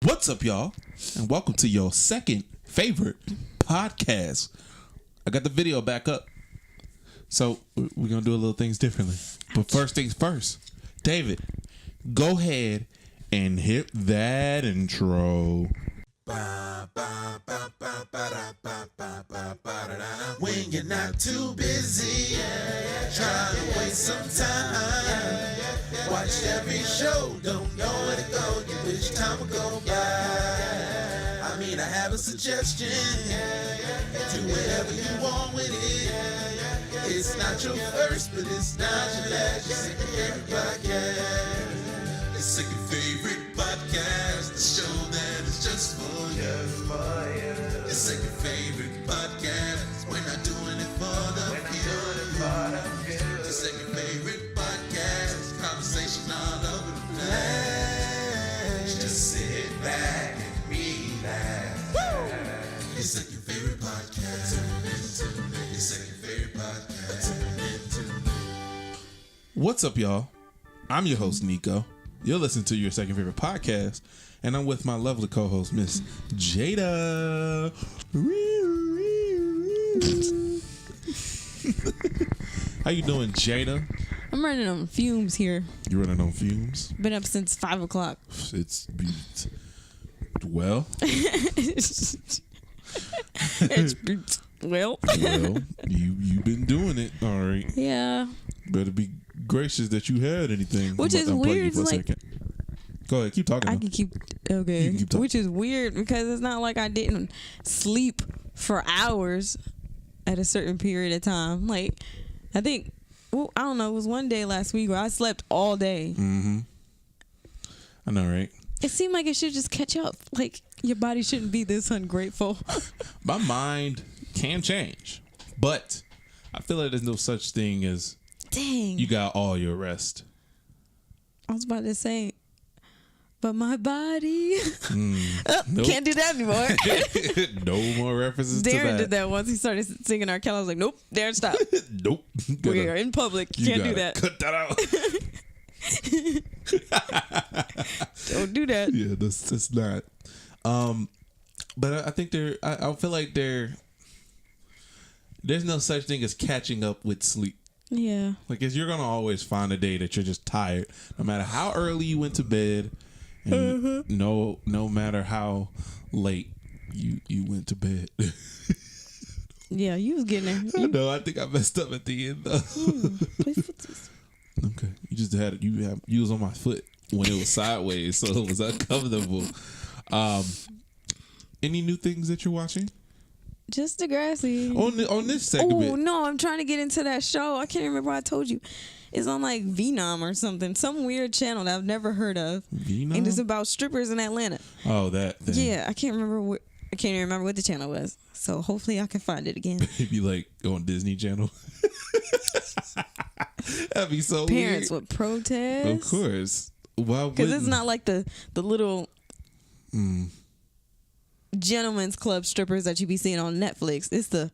What's up, y'all? And welcome to your second favorite podcast. I got the video back up. So we're going to do a little things differently. But first things first, David, go ahead and hit that intro. When you're not too busy, trying to waste some time. Watch every show, don't know where to go, you wish time would go by. I mean, I have a suggestion, do whatever you want with it. It's not your first, but it's not your last. Your second favorite podcast. Your second favorite podcast, the show that is just for you. Your second favorite podcast, we're not doing it for the few. Your second favorite podcast, conversation all over the place. Just sit back and relax. Your second favorite podcast. Your second favorite podcast. What's up, y'all? I'm your host, Nico. You're listening to your second favorite podcast, and I'm with my lovely co-host, Miss Jada. How you doing, Jada? I'm running on fumes here. You running on fumes? Been up since 5 o'clock. It's well. Well, You've been doing it, all right. yeah. Better be gracious that you had anything. Which is weird. For a second. Go ahead, keep talking. I can keep okay. You can keep talking. Which is weird because it's not like I didn't sleep for hours at a certain period of time. Like I think, well, I don't know. It was one day last week where I slept all day. Mm-hmm. I know, right? It seemed like it should just catch up. Like your body shouldn't be this ungrateful. My mind can change, but I feel like there's no such thing as Dang. you got all your rest. I was about to say, but my body Nope. can't do that anymore. No more references to Darren that. did that once. He started singing our I was like, nope, Darren, stop. Nope. We are in public. Can't do that. Cut that out. Don't do that. Yeah, that's not. But I think I feel like there's no such thing as catching up with sleep. Yeah. Like, you're gonna always find a day that you're just tired, no matter how early you went to bed, and no matter how late you went to bed. Yeah, you was getting there. No, I think I messed up at the end though. Please put this. Okay, you just had it. You was on my foot when it was sideways, so it was uncomfortable. Any new things that you're watching? Just Degrassi. On this segment. Oh, no, I'm trying to get into that show. I can't remember what I told you. It's on like Venom or something. Some weird channel that I've never heard of. Venom? And it's about strippers in Atlanta. Oh, that thing. Yeah, I can't even remember what the channel was. So hopefully I can find it again. Maybe like on Disney Channel. That'd be so Parents weird. would protest. Of course. Why? Because it's not like the little gentleman's club strippers that you be seeing on Netflix. It's the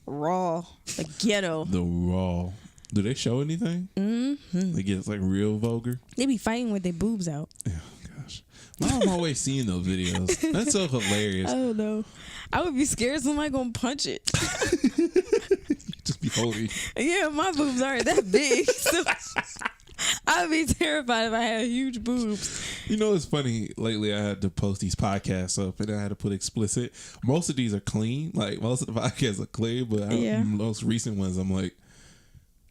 raw, the ghetto. The raw. Do they show anything? Mm-hmm. They get like real vulgar. They be fighting with their boobs out. Yeah, gosh. Why am I always seeing those videos? That's so hilarious. I don't know. I would be scared somebody gonna punch it. Just be holy. Yeah, my boobs aren't that big. So I'd be terrified if I had huge boobs. You know, it's funny. Lately, I had to post these podcasts up, and I had to put explicit. Most of these are clean. Like, most of the podcasts are clean, but most recent ones, I'm like,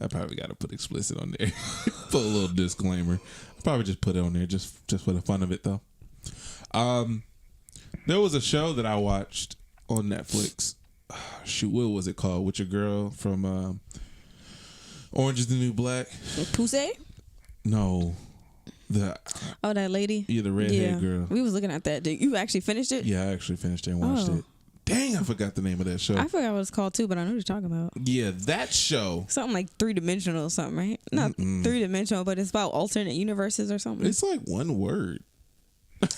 I probably got to put explicit on there. Put a little disclaimer. I'll probably just put it on there just for the fun of it, though. There was a show that I watched on Netflix. Shoot, what was it called? With your girl from Orange is the New Black. Pussy? No. That lady? Yeah, the redhead girl. We was looking at that. You actually finished it? Yeah, I actually finished it and watched it. Dang, I forgot the name of that show. I forgot what it's called too, but I know what you're talking about. Yeah, that show. Something like 3-dimensional or something, right? Not 3-dimensional, but it's about alternate universes or something. It's like one word.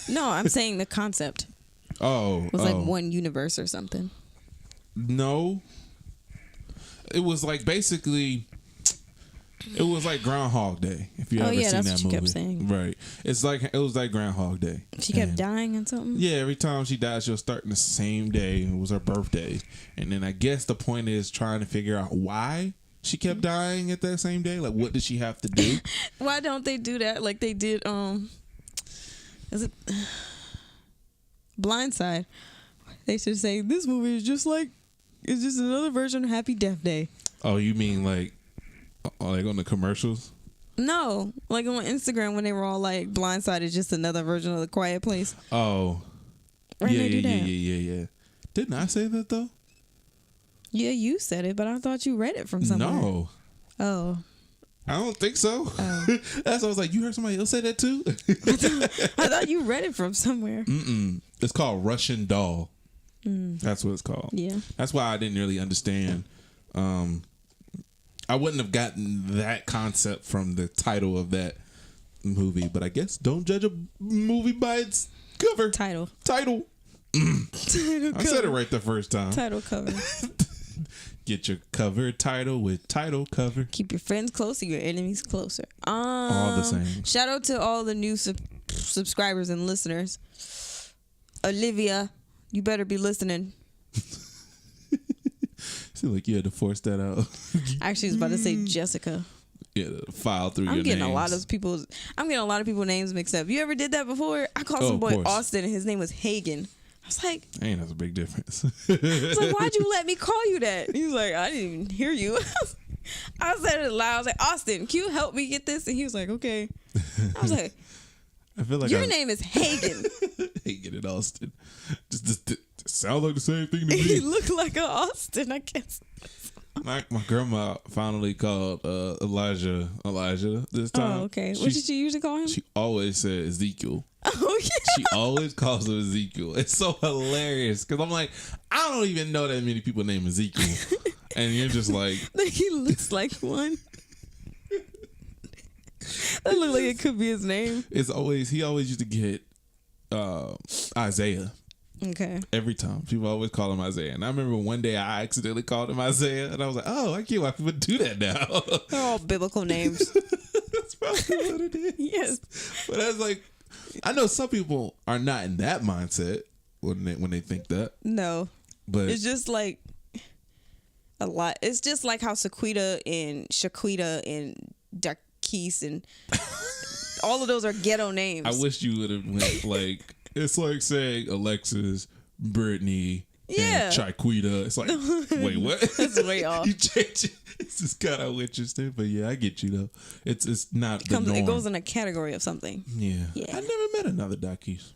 No, I'm saying the concept. Oh. It was like one universe or something. No. It was like basically It was like Groundhog Day. If you ever seen that's that what movie, you kept saying. Right? It was like Groundhog Day. She kept dying and something. Yeah, every time she died, she was starting the same day. It was her birthday, and then I guess the point is trying to figure out why she kept dying at that same day. Like, what did she have to do? Why don't they do that like they did? Is it Blindside? They should say this movie is just another version of Happy Death Day. Oh, you mean like on the commercials? No, like on Instagram when they were all like, Blindside is just another version of The Quiet Place. Oh, yeah. Didn't I say that though? Yeah, you said it, but I thought you read it from somewhere. No. Oh. I don't think so. Oh. That's why I was like, you heard somebody else say that too? I thought you read it from somewhere. It's called Russian Doll. That's what it's called. Yeah. That's why I didn't really understand. I wouldn't have gotten that concept from the title of that movie, but I guess don't judge a movie by its cover. Title. I said it right the first time. Title cover. Get your cover title with title cover. Keep your friends closer, your enemies closer. All the same. Shout out to all the new subscribers and listeners. Olivia, you better be listening. Seemed like you had to force that out. Actually, I was about to say Jessica. Yeah, file through your names. I'm getting a lot of people's names mixed up. You ever did that before? I called some boy Austin and his name was Hagen. I was like, ain't that's a big difference. I was like, why'd you let me call you that? He was like, I didn't even hear you. I said it loud. I was like, Austin, can you help me get this? And he was like, okay. I was like, I feel like your name is Hagen. Hagen and Austin. Just sound like the same thing to me. He looked like an Austin, I guess. My grandma finally called Elijah this time. Oh, okay. What did she usually call him? She always said Ezekiel. Oh, yeah. She always calls him Ezekiel. It's so hilarious because I'm like, I don't even know that many people named Ezekiel. And you're just like he looks like one. That looked like it could be his name. He always used to get Isaiah. Okay. Every time. People always call him Isaiah. And I remember one day I accidentally called him Isaiah. And I was like, oh, I get why people do that now. They're all biblical names. That's probably what it is. Yes. But I was like, I know some people are not in that mindset when they think that. No. But it's just like a lot. It's just like how Shaquita and Darkis and all of those are ghetto names. I wish you would have went like, it's like saying Alexis, Brittany, and Chiquita. It's like, wait, what? That's way off. You change it. It's just kind of interesting, but yeah, I get you though. It's not the norm. It goes in a category of something. Yeah. I never met another Darkis.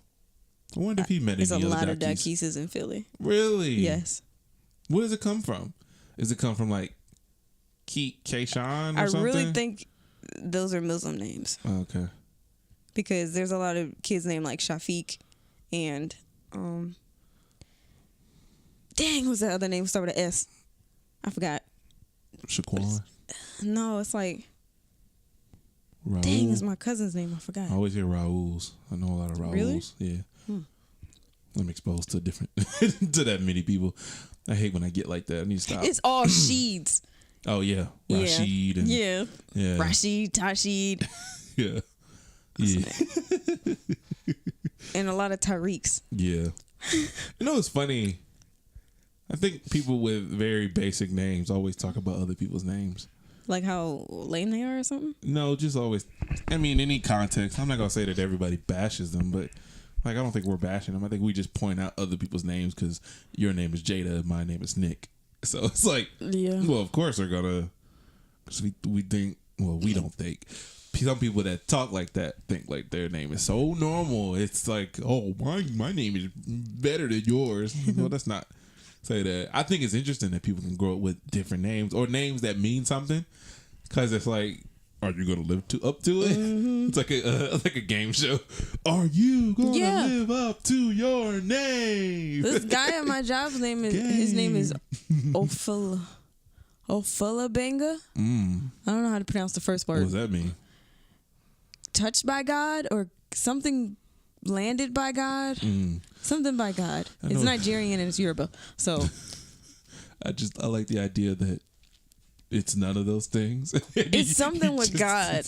I wonder if he met any other Darkis. There's a lot of Darkises in Philly. Really? Yes. Where does it come from? Does it come from like Keyshawn or something? I really think those are Muslim names. Oh, okay. Because there's a lot of kids named like Shafiq and dang, what's that other name? Start with an S. I forgot. Shaquan? No, it's like Raul. Dang, it's my cousin's name. I forgot. I always hear Raul's. I know a lot of Raul's. Really? Yeah. I'm exposed to different to that many people. I hate when I get like that. I need to stop. It's all Sheeds. Oh yeah, Rashid and yeah. Rashid, Tashid. yeah. And a lot of Tariqs. Yeah. You know what's funny? I think people with very basic names always talk about other people's names. Like how lame they are or something? No, just always. I mean, any context. I'm not going to say that everybody bashes them, but like I don't think we're bashing them. I think we just point out other people's names because your name is Jada, my name is Nick. So it's like, well, of course they're going to, because we think, well, we don't think. Some people that talk like that think like their name is so normal. It's like, oh, my name is better than yours. No, that's not. Say that. I think it's interesting that people can grow up with different names or names that mean something, because it's like, are you going to live up to it? Mm-hmm. It's like a game show. Are you going to live up to your name? This guy at my job's name is his name is Ofula Benga. I don't know how to pronounce the first word. What does that mean? Touched by God or something, landed by God, something by God. It's Nigerian and it's Yoruba. So I like the idea that it's none of those things. It's something with God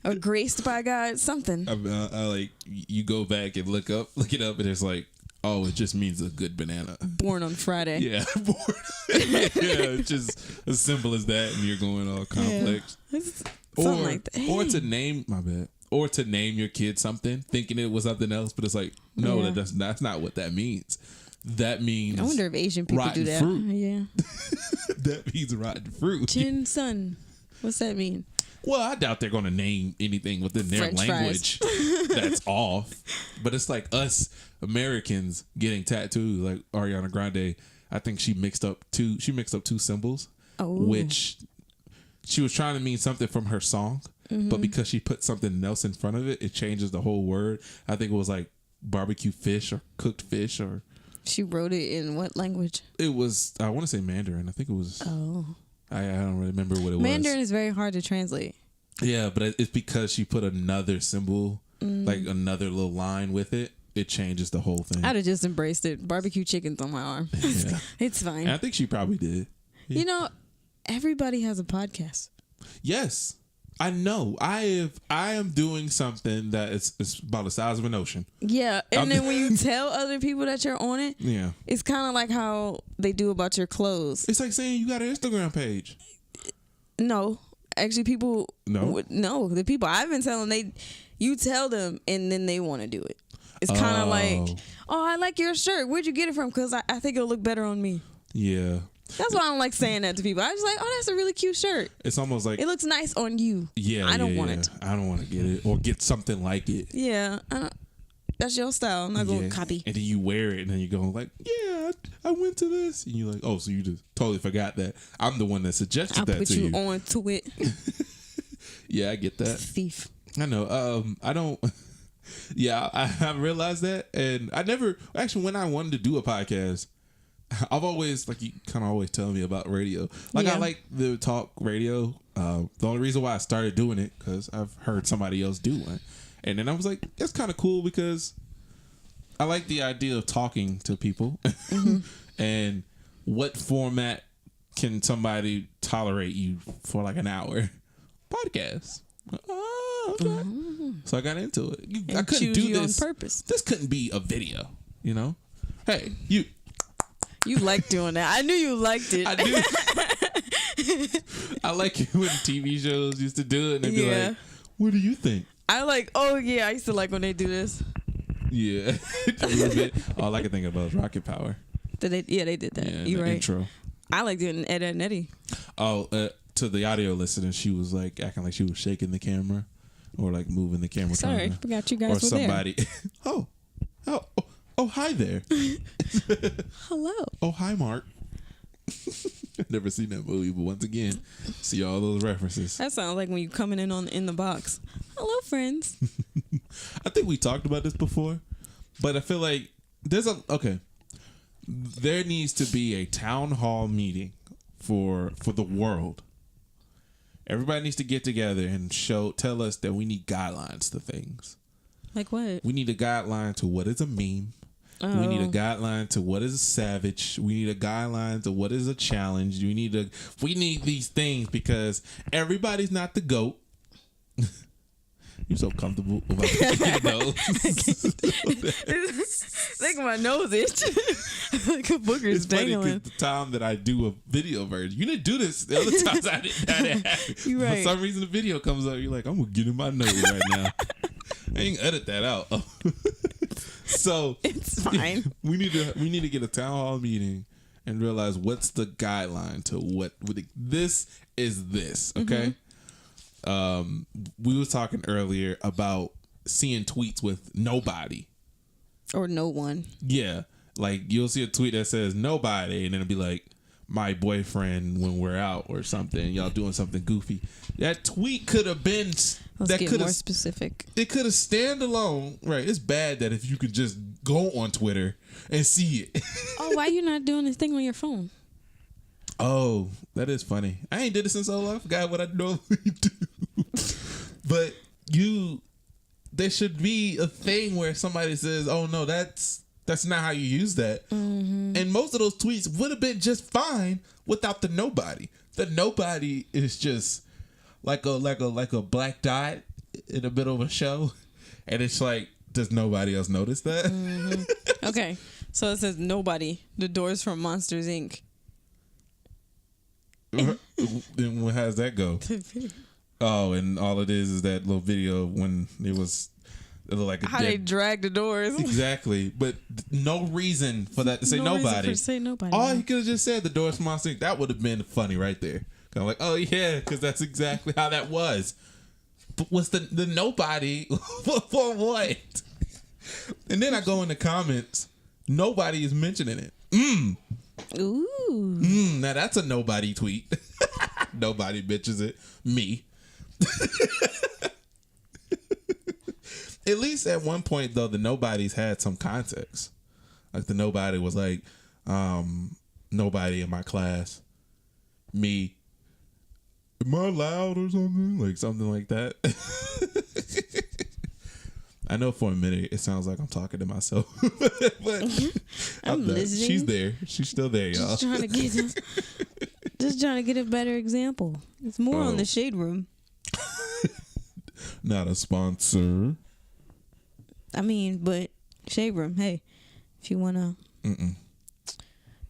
or graced by God. Something. I like you go back and look it up, and it's like, oh, it just means a good banana. Born on Friday. Yeah, born. Yeah, it's just as simple as that, and you're going all complex. Yeah. Something like that. Or to name or to name your kid something, thinking it was something else, but it's like, no, that's not what that means. That means I wonder if Asian people do that. Fruit. Yeah. That means rotten fruit. Chin Sun. What's that mean? Well, I doubt they're going to name anything within their French language that's off. But it's like us Americans getting tattooed, like Ariana Grande. I think she mixed up two symbols, which she was trying to mean something from her song, but because she put something else in front of it, it changes the whole word. I think it was like barbecue fish or cooked fish, or she wrote it in what language? It was, I want to say Mandarin. I think it was. Oh. I don't really remember what it was. Mandarin is very hard to translate. Yeah, but it's because she put another symbol, like another little line with it. It changes the whole thing. I'd have just embraced it. Barbecue chicken's on my arm. Yeah. It's fine. And I think she probably did. Yeah. You know, everybody has a podcast. Yes. I know. I am doing something that is about the size of an ocean. Yeah, and then when you tell other people that you're on it, yeah, it's kind of like how they do about your clothes. It's like saying you got an Instagram page. No, actually, people the people I've been telling, you tell them and then they want to do it. It's kind of like, oh, I like your shirt. Where'd you get it from? Because I think it'll look better on me. Yeah. That's why I don't like saying that to people. I just like, oh, that's a really cute shirt. It's almost like it looks nice on you. Yeah, I don't want it. I don't want to get it or get something like it. Yeah, that's your style. I'm not going to copy. And then you wear it, and then you go like, yeah, I went to this, and you're like, oh, so you just totally forgot that I'm the one that suggested that to you. I put you on to it. Yeah, I get that. Thief. I know. I don't. Yeah, I realized that, and I never actually when I wanted to do a podcast. I've always, like, you kind of always tell me about radio. Like, I like the talk radio. The only reason why I started doing it, because I've heard somebody else do one. And then I was like, that's kind of cool because I like the idea of talking to people. Mm-hmm. And what format can somebody tolerate you for like an hour? Podcast. Oh, okay. Mm-hmm. So I got into it. I couldn't do this on purpose. This couldn't be a video, you know? Hey, You like doing that. I knew you liked it. I do. I like it when TV shows used to do it and they'd be like, what do you think? I used to like when they do this. Yeah. A little bit. All I can think about is Rocket Power. They did that. Yeah, You're right. Intro. I like doing Ed and Eddie. Oh, to the audio listener, she was like acting like she was shaking the camera or like moving the camera. Sorry, forgot you guys were somebody. There. Oh, hi there. Hello. Oh, hi, Mark. I've never seen that movie, but once again, see all those references. That sounds like when you coming in the box. Hello, friends. I think we talked about this before, but I feel like there needs to be a town hall meeting for the world. Everybody needs to get together and tell us that we need guidelines to things. Like what? We need a guideline to what is a meme. Oh. We need a guideline to what is a savage. We need a guideline to what is a challenge. We need these things because everybody's not the GOAT. You're so comfortable about your nose. Like my nose itch. Like a booger's dangling. The time that I do a video version, you didn't do this. The other times I didn't happen. You're right. For some reason, the video comes up. You're like, I'm gonna get in my nose right now. I ain't edit that out. So it's fine. We need to get a town hall meeting and realize what's the guideline to what this is. This okay. Mm-hmm. We were talking earlier about seeing tweets with nobody or no one. Yeah, like you'll see a tweet that says nobody, and then it'll be like my boyfriend when we're out or something. Y'all doing something goofy. That tweet could have been. Let's get more specific. It could have stand alone. Right. It's bad that if you could just go on Twitter and see it. Oh, why you not doing this thing on your phone? Oh, that is funny. I ain't did it since I forgot what I normally do. But there should be a thing where somebody says, oh no, that's not how you use that. Mm-hmm. And most of those tweets would have been just fine without the nobody. The nobody is just like a black dot in the middle of a show, and it's like, does nobody else notice that? Mm-hmm. Okay, so it says nobody. The doors from Monsters Inc. Then how does that go? Oh, and all it is that little video when it was like a they drag the doors. Exactly, but no reason for that to say nobody. To say nobody. All he could have just said the doors from Monsters Inc. That would have been funny right there. Kind of like, oh yeah, because that's exactly how that was. But what's the nobody for what? And then I go in the comments. Nobody is mentioning it. Ooh. Now that's a nobody tweet. Nobody bitches it. Me. At least at one point though, the nobodies had some context. Like the nobody was like, nobody in my class. Me. Am I loud or something? Like something like that. I know for a minute it sounds like I'm talking to myself. But I'm listening. She's there. She's still there, y'all. Just trying to get a better example. It's more on the Shade Room. Not a sponsor. I mean, but Shade Room, hey, if you wanna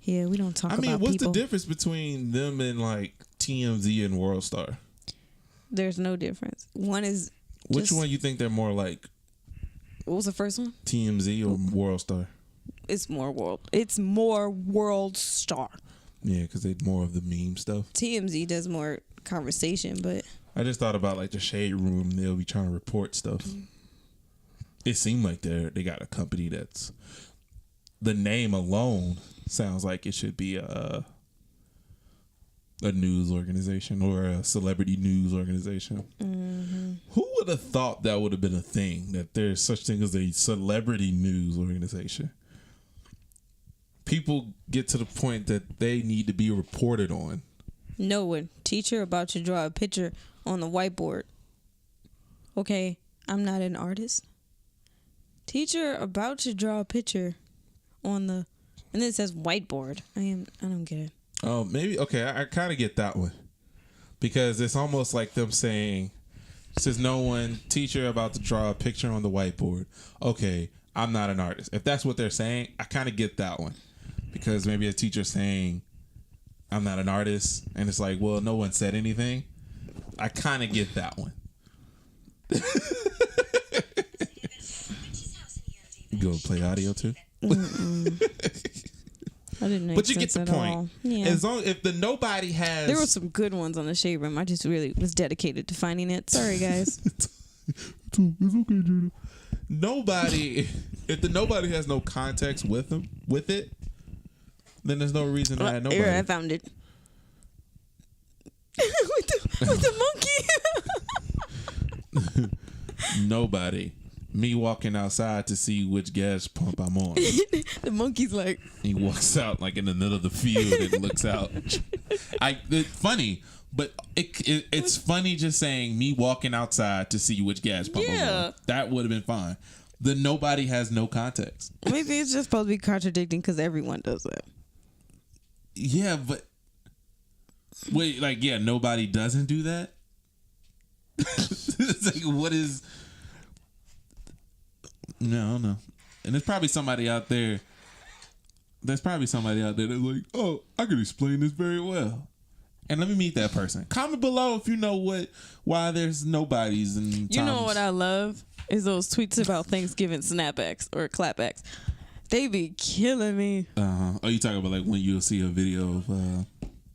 Yeah, we don't talk about people. What's the difference between them and like TMZ and World Star? There's no difference. One is Which one you think they're more like? What was the first one? TMZ or World Star? It's more World Star. Yeah, because they're more of the meme stuff. TMZ does more conversation, but I just thought about like the Shade Room. They'll be trying to report stuff. It seemed like they got a company that's, the name alone sounds like it should be a news organization or a celebrity news organization. Who would have thought that would have been a thing, that there's such thing as a celebrity news organization? People get to the point that they need to be reported on. No one. Teacher about to draw a picture on the whiteboard. Okay, I'm not an artist. Teacher about to draw a picture on the, and then it says whiteboard. I don't get it. Oh, maybe. Okay, I kind of get that one. Because it's almost like them saying, says no one, teacher about to draw a picture on the whiteboard. Okay, I'm not an artist. If that's what they're saying, I kind of get that one. Because maybe a teacher saying, I'm not an artist. And it's like, well, no one said anything. I kind of get that one. You go play audio too? I didn't know. But you get the point. Yeah. As long if the nobody has, there were some good ones on the Shade Room. I just really was dedicated to finding it. Sorry, guys. It's okay, Jada. Nobody. If the nobody has no context with it, then there's no reason to add nobody. Here, I found it. with the monkey. Nobody. Me walking outside to see which gas pump I'm on. The monkey's like, he walks out like in the middle of the field and looks out. It's funny, but it's funny just saying me walking outside to see which gas pump I'm on. That would have been fine. The nobody has no context. Maybe it's just supposed to be contradicting because everyone does that. Yeah, but wait, like, yeah, nobody doesn't do that. It's like, what is? No. And there's probably somebody out there. That's like, oh, I can explain this very well. And let me meet that person. Comment below if you know why there's nobodies and times. You know what I love is those tweets about Thanksgiving snapbacks or clapbacks. They be killing me. Oh, you talking about like when you'll see a video of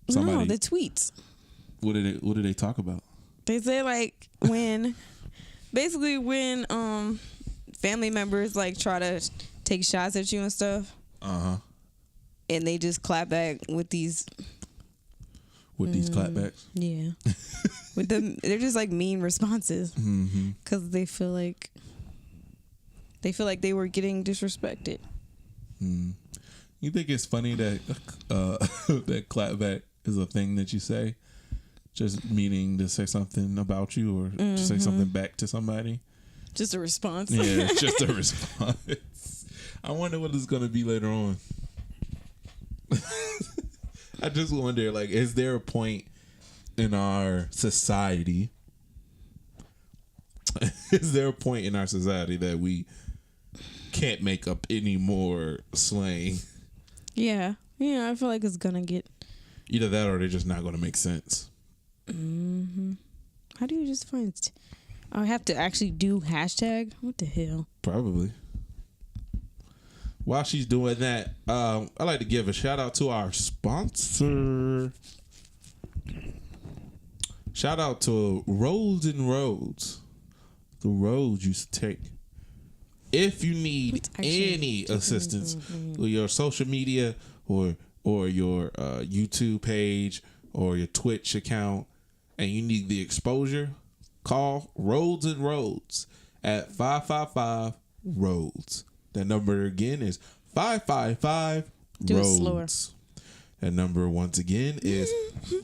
somebody? No, the tweets. What do they talk about? They say like when family members like try to take shots at you and stuff. And they just clap back with these clapbacks. Yeah. They're just like mean responses because they feel like they were getting disrespected. You think it's funny that that clapback is a thing that you say, just meaning to say something about you or to say something back to somebody? Just a response. Yeah, it's just a response. I wonder what it's going to be later on. I just wonder, like, is there a point in our society? Is there a point in our society that we can't make up any more slang? Yeah. Yeah, I feel like it's gonna get either that or they're just not gonna make sense. Mm-hmm. How do you just find I have to actually do hashtag? What the hell? Probably. While she's doing that, I'd like to give a shout out to our sponsor. Shout out to Roads and Roads. The roads you take. If you need any assistance with your social media or your YouTube page or your Twitch account and you need the exposure, call Roads and Roads at 555-ROADS. That number again is 555-ROADS. That number once again is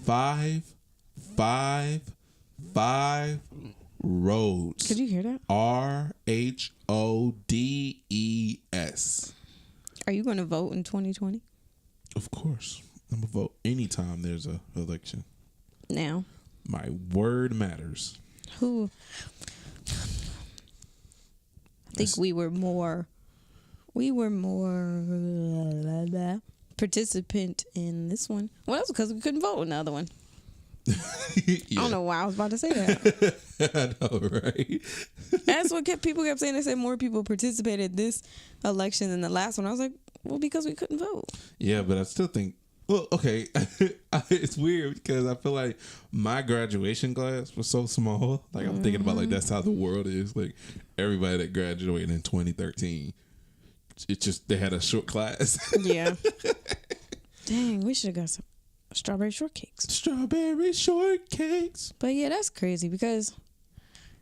555-ROADS. Could you hear that? RHODES. Are you going to vote in 2020? Of course. I'm going to vote anytime there's a election. Now. My word matters. Who? I think we were more participant in this one. Well, that's because we couldn't vote in the other one. Yeah. I don't know why I was about to say that. I know, right? That's what people kept saying. They said more people participated this election than the last one. I was like, well, because we couldn't vote. Yeah, but I still think, well, okay. It's weird because I feel like my graduation class was so small. Like, I'm thinking about, like, that's how the world is. Like, everybody that graduated in 2013, it's just, they had a short class. Yeah. Dang, we should have got some strawberry shortcakes. Strawberry shortcakes. But yeah, that's crazy because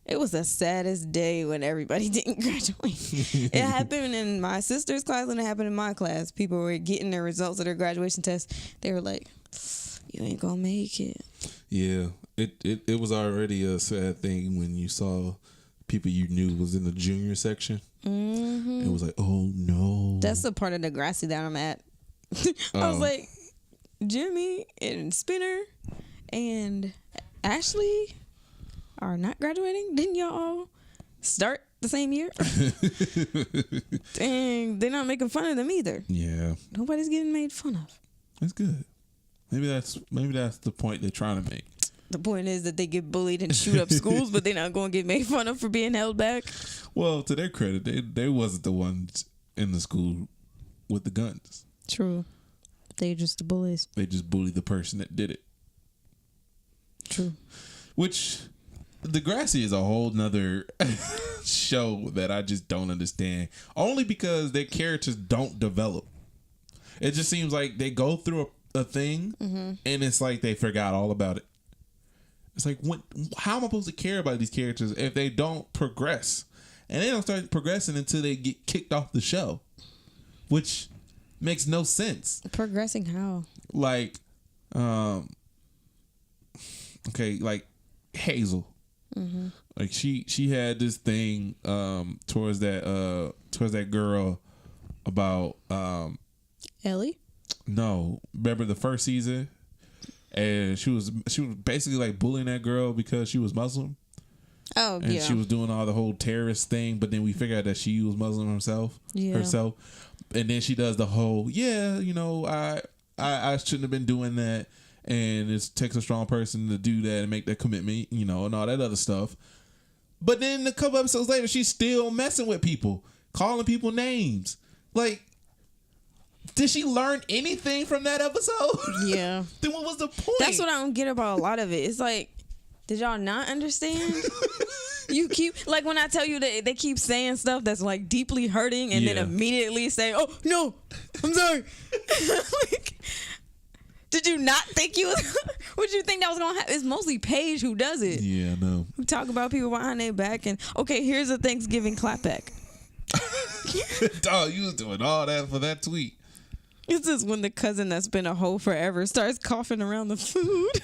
it was the saddest day when everybody didn't graduate. It happened in my sister's class and it happened in my class. People were getting their results of their graduation test. They were like, you ain't gonna make it. Yeah, it was already a sad thing when you saw people you knew was in the junior section. Mm-hmm. It was like, oh no. That's the part of Degrassi that I'm at. I was like, Jimmy and Spinner and Ashley are not graduating. Didn't y'all all start the same year? Dang, they're not making fun of them either. Yeah. Nobody's getting made fun of. That's good. Maybe that's the point they're trying to make. The point is that they get bullied and shoot up schools, but they're not going to get made fun of for being held back. Well, to their credit, they wasn't the ones in the school with the guns. True. They just the bullies. They just bullied the person that did it. True. Which, Degrassi is a whole nother show that I just don't understand. Only because their characters don't develop. It just seems like they go through a thing, and it's like they forgot all about it. It's like, how am I supposed to care about these characters if they don't progress? And they don't start progressing until they get kicked off the show. Which makes no sense. Progressing how? Like, okay, like Hazel. Mm-hmm. Like she had this thing towards that girl about Ellie? No. Remember the first season? And she was basically like bullying that girl because she was Muslim. Oh, and she was doing all the whole terrorist thing, but then we figured out that she was Muslim herself. And then she does the whole, I shouldn't have been doing that, and it takes a strong person to do that and make that commitment, and all that other stuff. But then a couple episodes later, she's still messing with people, calling people names. Like, did she learn anything from that episode? Yeah. Then what was the point? That's what I don't get about a lot of it. It's like, did y'all not understand? You keep, like, when I tell you that they keep saying stuff that's like deeply hurting and then immediately say, oh no, I'm sorry. Like, did you not think would you think that was gonna happen? It's mostly Paige who does it. Yeah, no. Who talk about people behind their back and, okay, here's a Thanksgiving clapback. Dog, you was doing all that for that tweet. It's just when the cousin that's been a hoe forever starts coughing around the food.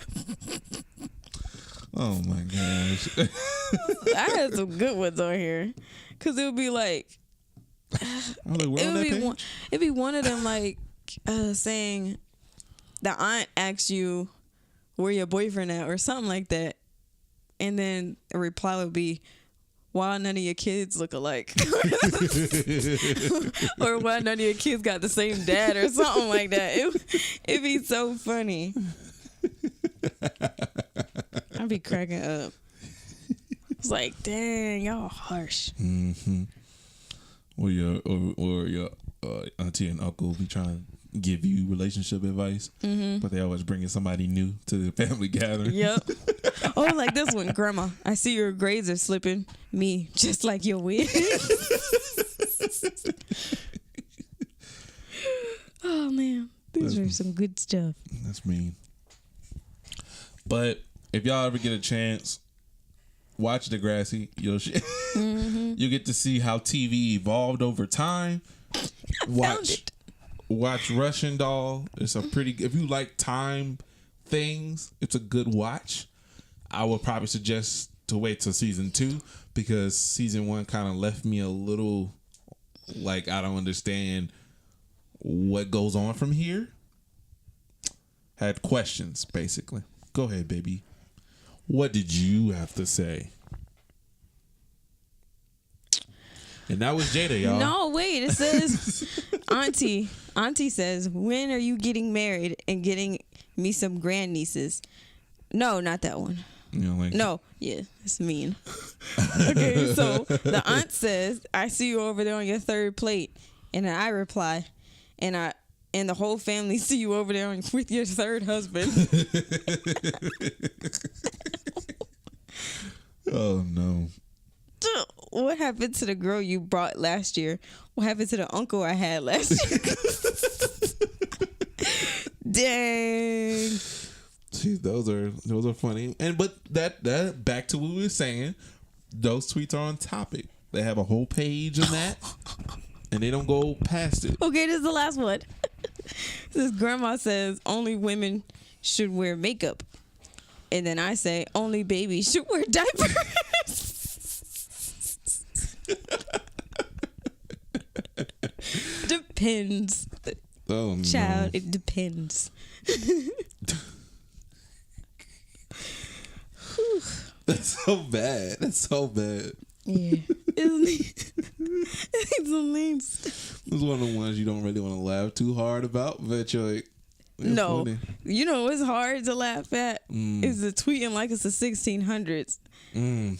Oh my gosh. I had some good ones on here. Cause it would be like, it'd be one of them like saying the aunt asks you where your boyfriend at or something like that. And then a reply would be, why none of your kids look alike? Or why none of your kids got the same dad or something like that. It'd be so funny. I'd be cracking up. It's like, dang, y'all harsh. Mm-hmm. Or your auntie and uncle be trying to give you relationship advice, but they always bringing somebody new to the family gathering. Yep. Oh, like this one, Grandma. I see your grades are slipping. Me, just like your wig. Oh man, these are some good stuff. That's mean. But if y'all ever get a chance, watch Degrassi. You get to see how TV evolved over time. Watch Russian Doll. It's a pretty. If you like time things, it's a good watch. I would probably suggest to wait till season 2 because season 1 kind of left me a little like I don't understand what goes on from here. Had questions basically. Go ahead, baby. What did you have to say? And that was Jada, y'all. No, wait. It says, Auntie says, when are you getting married and getting me some grandnieces? No, not that one. You know, like no, yeah, it's mean. Okay, so the aunt says, I see you over there on your third plate. And then I reply, and the whole family see you over there with your third husband. Oh, no. What happened to the girl you brought last year? What happened to the uncle I had last year? Dang. See, those are funny. But that back to what we were saying, those tweets are on topic. They have a whole page on that, and they don't go past it. Okay, this is the last one. This grandma says only women should wear makeup, and then I say only babies should wear diapers. Depends. Oh no, child, it depends. That's so bad. That's so bad. Yeah. It's the least. It's one of the ones you don't really want to laugh too hard about, but you're like, no. Funny. You know what's hard to laugh at? Is the tweeting like it's the 1600s.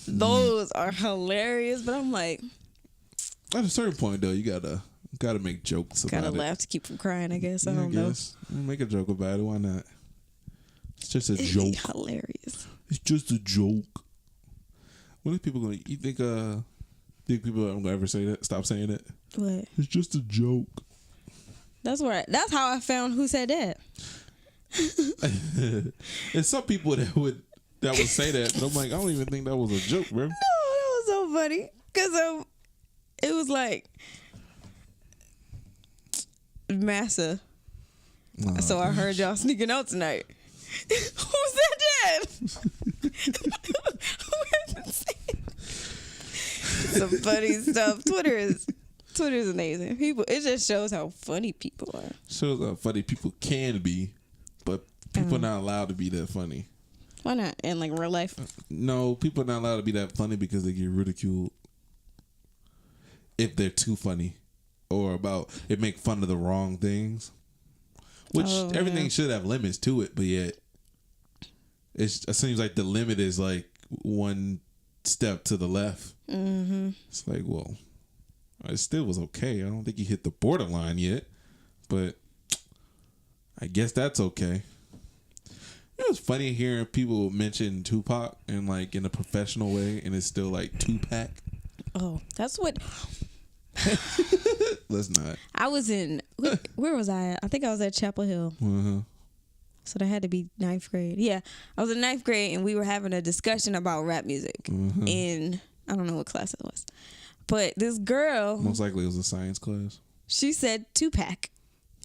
Those are hilarious, but I'm like, at a certain point though, you gotta make jokes about it. Gotta laugh to keep from crying, I guess. I don't know. Make a joke about it. Why not? It's just a joke. Hilarious. It's just a joke. What are people going to... You think people are going to ever say that? Stop saying that? What? It's just a joke. That's how I found Who Said That. There's some people that would say that, but I'm like, I don't even think that was a joke, bro. No, that was so funny. Because it was like... Massa. Oh, so I heard y'all sneaking out tonight. Who said that? Some funny stuff. Twitter is amazing. It just shows how funny people are. Shows how funny people can be, but people are not allowed to be that funny. Why not? In like real life? No, people are not allowed to be that funny because they get ridiculed if they're too funny or it make fun of the wrong things. Which everything should have limits to it, but yet it seems like the limit is like one step to the left. Mm-hmm. It's like, well, it still was okay. I don't think he hit the borderline yet, but I guess that's okay. It was funny hearing people mention Tupac in a professional way, and it's still like Tupac. Oh, that's what. Let's not. I was in. Where was I at? I think I was at Chapel Hill. Uh-huh. So that had to be 9th grade. Yeah, I was in 9th grade, and we were having a discussion about rap music in, I don't know what class it was, but this girl, most likely it was a science class. She said Tupac,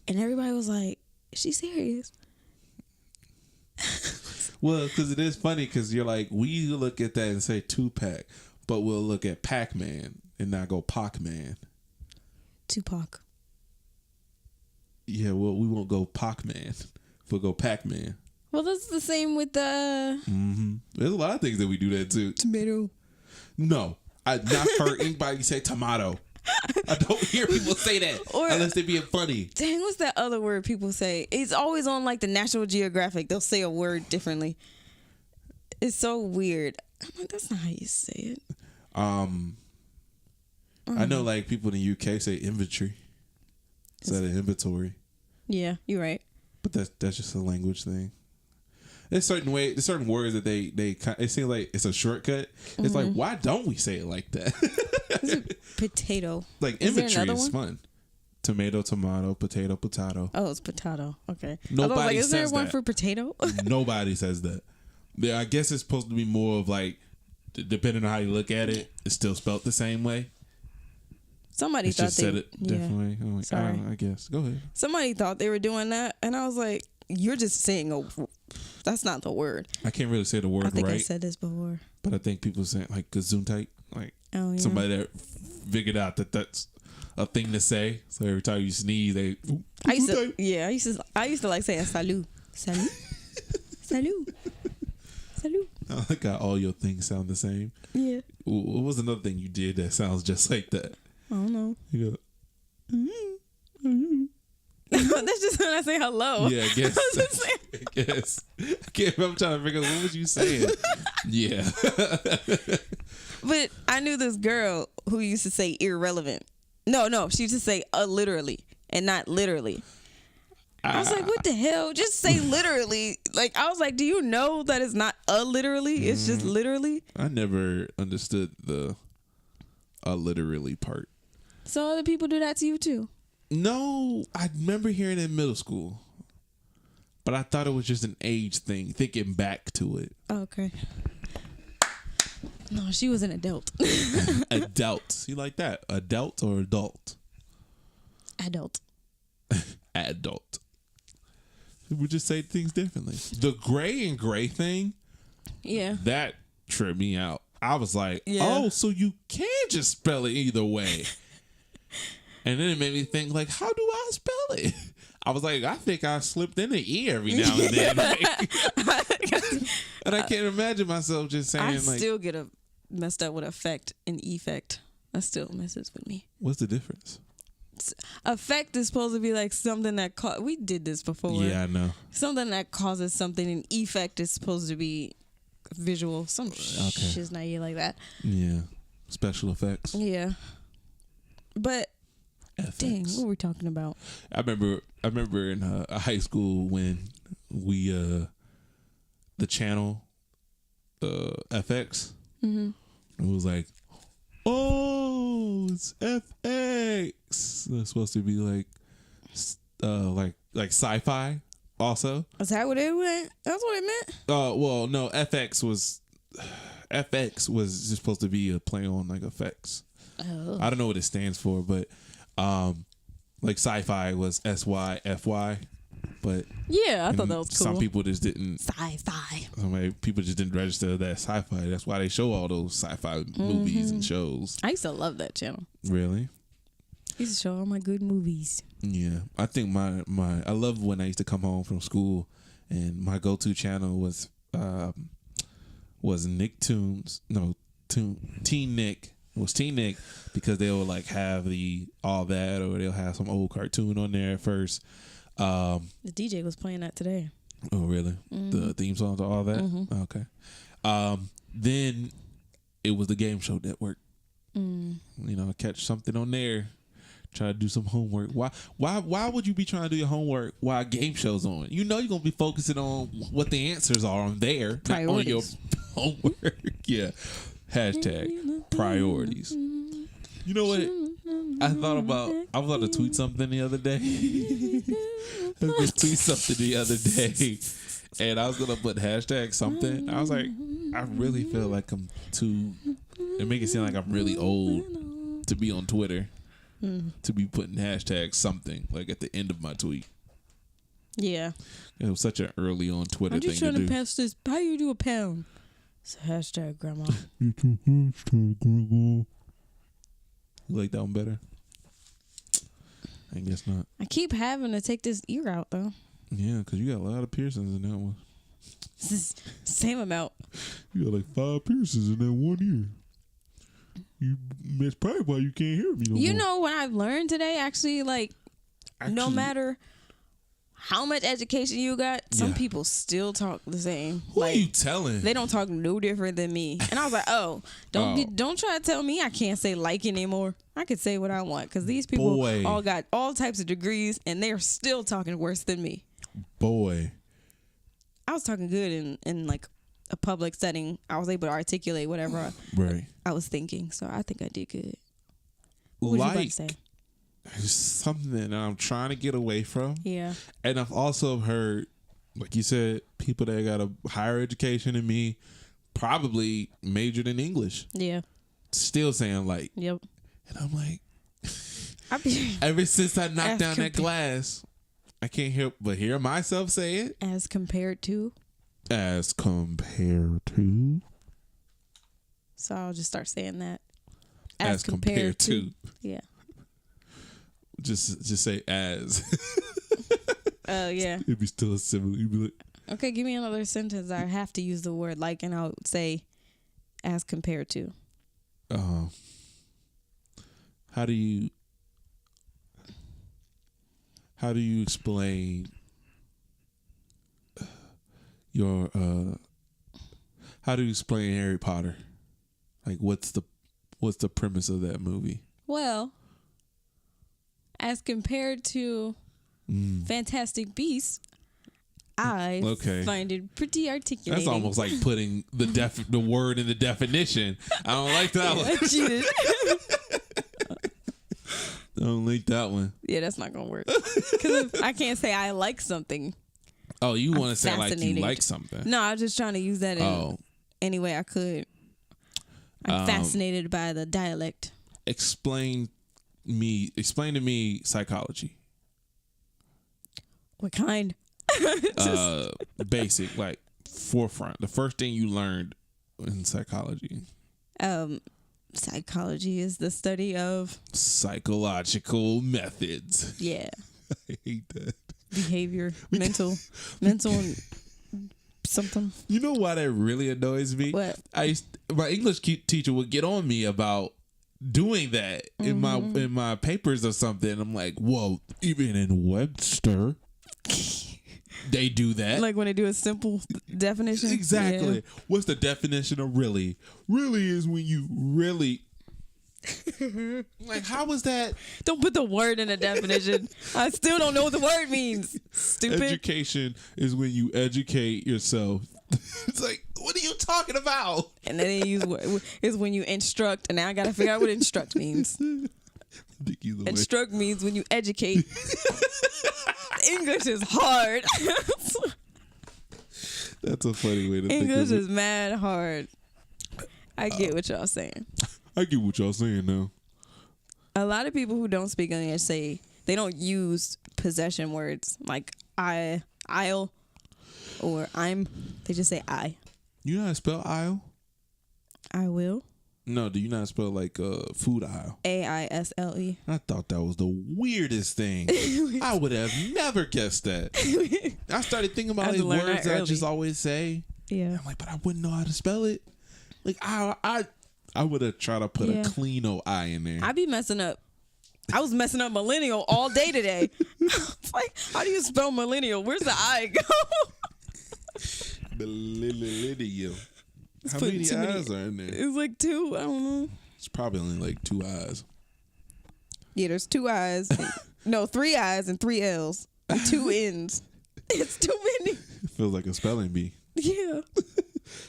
and everybody was like, "Is she serious?" Well, because it is funny because you're like, we look at that and say Tupac, but we'll look at Pac-Man and not go Pac-Man. Tupac. Yeah, well, we won't go Pac-Man. We'll go Pac-Man. Well, that's the same with the. There's a lot of things that we do that too. Tomato. No, I've not heard anybody say tomato. I don't hear people say that unless they're being funny. Dang, what's that other word people say? It's always on like the National Geographic. They'll say a word differently. It's so weird. I'm like, that's not how you say it. I know like people in the UK say inventory instead of inventory. Yeah, you're right. But that's just a language thing. There's certain words that they it seems like it's a shortcut. It's like, why don't we say it like that? Potato. Like inventory is fun. Tomato, tomato, potato, potato. Oh, it's potato. Okay. Nobody says that. Is there one for potato? Nobody says that. Yeah, I guess it's supposed to be more of like, depending on how you look at it, it's still spelled the same way. Somebody it's thought just said it differently. I'm like, sorry. I guess. Go ahead. Somebody thought they were doing that, and I was like, "You're just saying that's not the word." I can't really say the word right. I think I said this before, but I think people say like gesundheit, like somebody that figured out that that's a thing to say. So every time you sneeze, they. I used to like saying salut, salut, salut, salut. I like how all your things sound the same. Yeah. What was another thing you did that sounds just like that? I don't know. You go. That's just when I say hello. Yeah, I guess. I guess. I'm trying to figure out what was you saying. Yeah. But I knew this girl who used to say irrelevant. No, she used to say literally and not literally. I was like, what the hell? Just say literally. Like, I was like, do you know that it's not literally? It's just literally. I never understood the literally part. So other people do that to you too? No, I remember hearing it in middle school. But I thought it was just an age thing, thinking back to it. Okay. No, she was an adult. Adult. You like that? Adult or adult? Adult. Adult. We just say things differently. The gray and gray thing, yeah, that tripped me out. I was like, oh, so you can just spell it either way. And then it made me think, like, how do I spell it? I was like, I think I slipped in an E every now and then. And I can't imagine myself just saying, I still get messed up with effect and effect. That still messes with me. What's the difference? Effect is supposed to be like something that we did this before. Yeah, I know. Something that causes something, and effect is supposed to be visual. Some shiznaya like that. Yeah, special effects. Yeah, but FX. Dang, what were we talking about? I remember in high school when we the channel FX. Mm-hmm. It was like, oh, it's FX. It's supposed to be like sci-fi. Also, is that what it went? That's what it meant. Well, no, FX was just supposed to be a play on like effects. Oh. I don't know what it stands for, but like sci-fi was SYFY. But yeah, I thought that was cool. Some people just didn't. Sci-fi. Some people just didn't register that sci-fi. That's why they show all those sci-fi movies and shows. I used to love that channel. Really? I used to show all my good movies. Yeah, I think I love when I used to come home from school, and my go-to channel was Nicktoons. No, Teen Nick. It was Teen Nick because they would like have all that, or they'll have some old cartoon on there at first. The DJ was playing that today. Oh, really? Mm-hmm. The theme songs and all that? Mm-hmm. Okay. Then it was the Game Show Network. You know, catch something on there. Try to do some homework. Why would you be trying to do your homework while game show's on? You know you're going to be focusing on what the answers are on there. Priorities. Not on your homework. Yeah. Hashtag priorities. You know what? I was about to tweet something the other day. And I was going to put hashtag something. I was like, I really feel like I'm it make it seem like I'm really old to be on Twitter. To be putting hashtag something like at the end of my tweet. Yeah. It was such an early on Twitter thing to do. I'm just trying to pass this. How you do a pound? It's a hashtag, grandma. It's a hashtag, grandma. You like that one better? I guess not. I keep having to take this ear out though. Yeah, because you got a lot of piercings in that one. Same amount. You got like 5 piercings in that 1 year. That's probably why you can't hear me no You more. know what I've learned today? Actually, no matter how much education you got, some people still talk the same. Who are you telling? They don't talk no different than me. And I was like, don't try to tell me I can't say like anymore. I could say what I want because these people all got all types of degrees and they're still talking worse than me. Boy. I was talking good in like a public setting. I was able to articulate whatever I was thinking. So I think I did good. What was you about to say? Something that I'm trying to get away from. Yeah. And I've also heard, like you said, people that got a higher education than me probably majored in English. Yeah. Still saying like. Yep. And I'm like, ever since I knocked down that glass, I can't help but hear myself say it. As compared to. As compared to. So I'll just start saying that. As compared to. Yeah. Just say as. Oh, yeah. It'd be still a similar. You'd be like, okay, give me another sentence. I have to use the word like, and I'll say as compared to. How do you explain your how do you explain Harry Potter? Like what's the premise of that movie? Well, as compared to Fantastic Beasts, I find it pretty articulating. That's almost like putting the word in the definition. I don't like that one. I cheated. I don't like that one. Yeah, that's not gonna work. Because I can't say I like something. Oh, you want to say like you like something? No, I was just trying to use that in any way I could. I'm fascinated by the dialect. Explain to me psychology. What kind? Basic, like forefront. The first thing you learned in psychology. Psychology is the study of psychological methods. Yeah. I hate that. Behavior, mental something. You know why that really annoys me? What? My English teacher would get on me about doing that in my papers or something. I'm like, whoa, even in Webster, they do that. Like when they do a simple definition. Exactly. Yeah. What's the definition of really? Really is when you really. Like, how was that? Don't put the word in a definition. I still don't know what the word means. Stupid. Education is when you educate yourself. It's like, what are you talking about? And then they use is when you instruct, and now I gotta figure out what instruct means. Instruct means when you educate. English is hard. That's a funny way to think of it. English is mad hard. I get what y'all saying. I get what y'all saying now. A lot of people who don't speak English say they don't use possession words like I'll, or I'm. They just say I. You know how to spell aisle? I will. No, do you not spell like food aisle? AISLE. I thought that was the weirdest thing. I would have never guessed that. I started thinking about like words that I just always say. Yeah. I'm like, but I wouldn't know how to spell it. Like I would have tried to put a clean old I in there. I be messing up. I was messing up millennial all day today. It's like, how do you spell millennial? Where's the I go? Millennial. How many I's are in there? It's like 2. I don't know. It's probably only like 2 I's. Yeah, there's 2 I's. No, 3 I's and 3 L's. And 2 N's. It's too many. It feels like a spelling bee. Yeah.